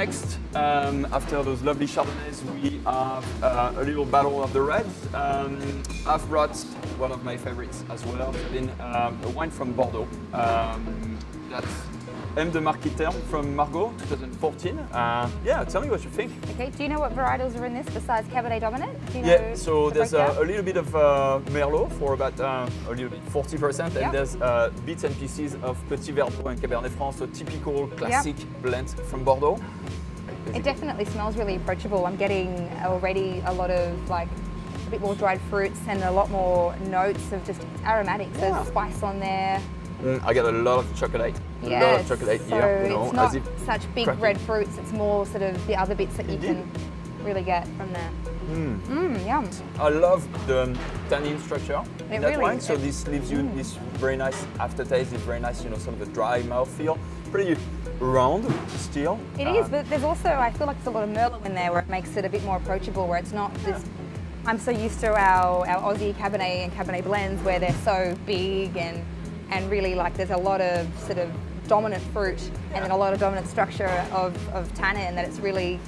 next, after those lovely Chardonnays, we have a little battle of the reds. I've brought one of my favorites as well, a wine from Bordeaux. That's M de Marquiterme from Margaux, 2014. Yeah, tell me what you think. Okay, do you know what varietals are in this besides Cabernet Dominant? Do you Yeah, know so the there's breakdown? a little bit of Merlot for about a little bit, 40%, and there's bits and pieces of Petit Verdot and Cabernet Franc, so typical classic blend from Bordeaux. Basically. It definitely smells really approachable. I'm getting already a lot of like a bit more dried fruits and a lot more notes of just aromatics. There's spice on there. I get a lot of chocolate. Yes, a lot of chocolate so here, you know, it's not as if such big cracking. red fruits. It's more sort of the other bits that you can really get from there. Yum. I love the tannin structure in that really wine. is. So this leaves you this very nice aftertaste, this very nice, you know, sort of a dry mouthfeel. Pretty round still. It is, but there's also, I feel like there's a lot of Merlot in there where it makes it a bit more approachable, where it's not this. I'm so used to our Aussie Cabernet and Cabernet blends where they're so big and really like there's a lot of sort of dominant fruit and then a lot of dominant structure of tannin that it's really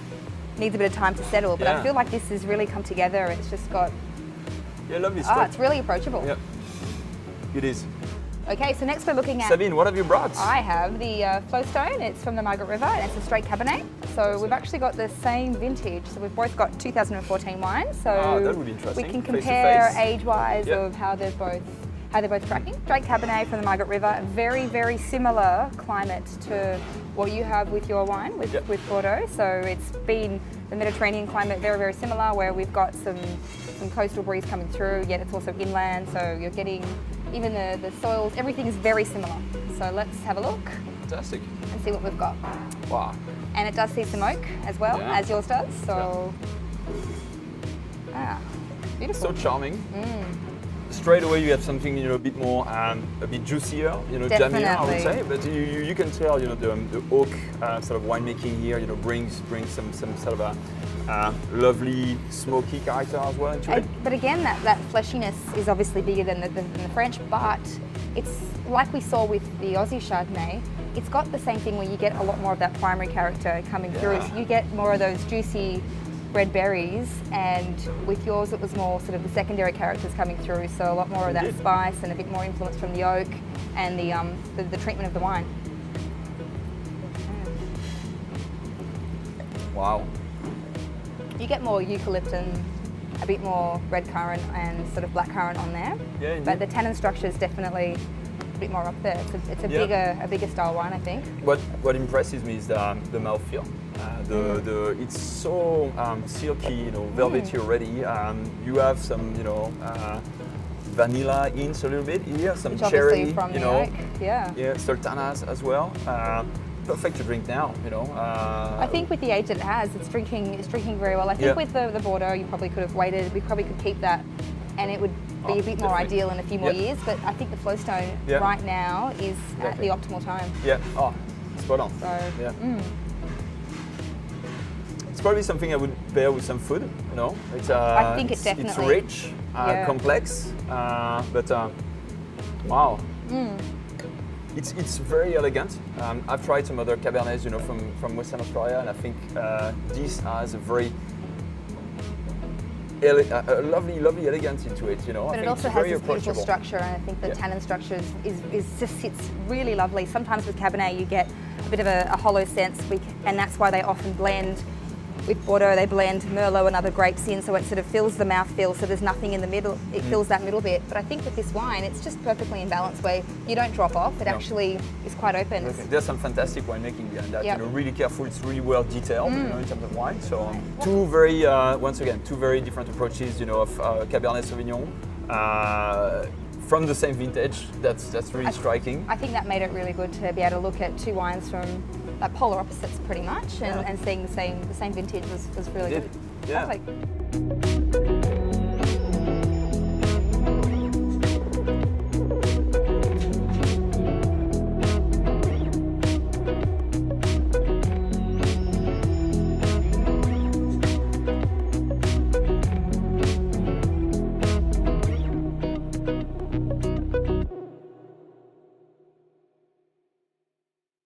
needs a bit of time to settle. But I feel like this has really come together. It's just got lovely it's really approachable. Yeah, it is. Okay, so next we're looking at Sabine, what have you brought? I have the Flowstone. It's from the Margaret River and it's a straight Cabernet. So we've actually got the same vintage. So we've both got 2014 wines. So that would be interesting. we can Face to compare face. age-wise of how they're both tracking. Straight Cabernet from the Margaret River. Very, very similar climate to what you have with your wine with Bordeaux. So it's been the Mediterranean climate, very, very similar, where we've got some coastal breeze coming through. Yet it's also inland. So you're getting even the soils. Everything is very similar. So let's have a look. Fantastic. And see what we've got. Wow. And it does see some oak as well, as yours does. So, beautiful. So charming. Straight away you have something, you know, a bit more, a bit juicier, you know, jammier, I would say. But you can tell, you know, the oak sort of winemaking here, you know, brings some sort of a lovely smoky character as well into it. But again, that fleshiness is obviously bigger than the French, but it's like we saw with the Aussie Chardonnay. It's got the same thing where you get a lot more of that primary character coming through. So you get more of those juicy red berries, and with yours it was more sort of the secondary characters coming through. So a lot more of that spice and a bit more influence from the oak and the treatment of the wine. Wow. You get more eucalyptus, a bit more red currant and sort of black currant on there. Yeah, but the tannin structure is definitely a bit more up there. It's a bigger style wine, I think. What impresses me is the mouthfeel. It's so silky, you know, velvety already. You have some, you know, vanilla hints a little bit here, some which cherry, from you the know, oak. sultanas as well. Perfect to drink now, you know. I think with the age that it has, it's drinking very well. I think with the Bordeaux, you probably could have waited. We probably could keep that, and it would be a bit more ideal in a few more years. But I think the Flowstone right now is at the optimal time. Yeah. Oh, spot on. So it's probably something I would pair with some food. You know, I think it definitely. It's rich, complex, but wow. It's very elegant. I've tried some other Cabernets, you know, from Western Australia, and I think this has a very lovely elegance into it, you know. But it also has this beautiful structure, and I think the tannin structure just sits really lovely. Sometimes with Cabernet you get a bit of a hollow sense, and that's why they often blend. With Bordeaux, they blend Merlot and other grapes in, so it sort of fills the mouthfeel, so there's nothing in the middle. It fills that middle bit. But I think with this wine, it's just perfectly in balance where you don't drop off. It actually is quite open. There's some fantastic winemaking behind that. You know, really careful. It's really well detailed, you know, in terms of wine. So two very, once again, two very different approaches, you know, of Cabernet Sauvignon. From the same vintage, that's really striking. I think that made it really good to be able to look at two wines from like polar opposites pretty much, and seeing the same vintage was really good. Yeah. Perfect.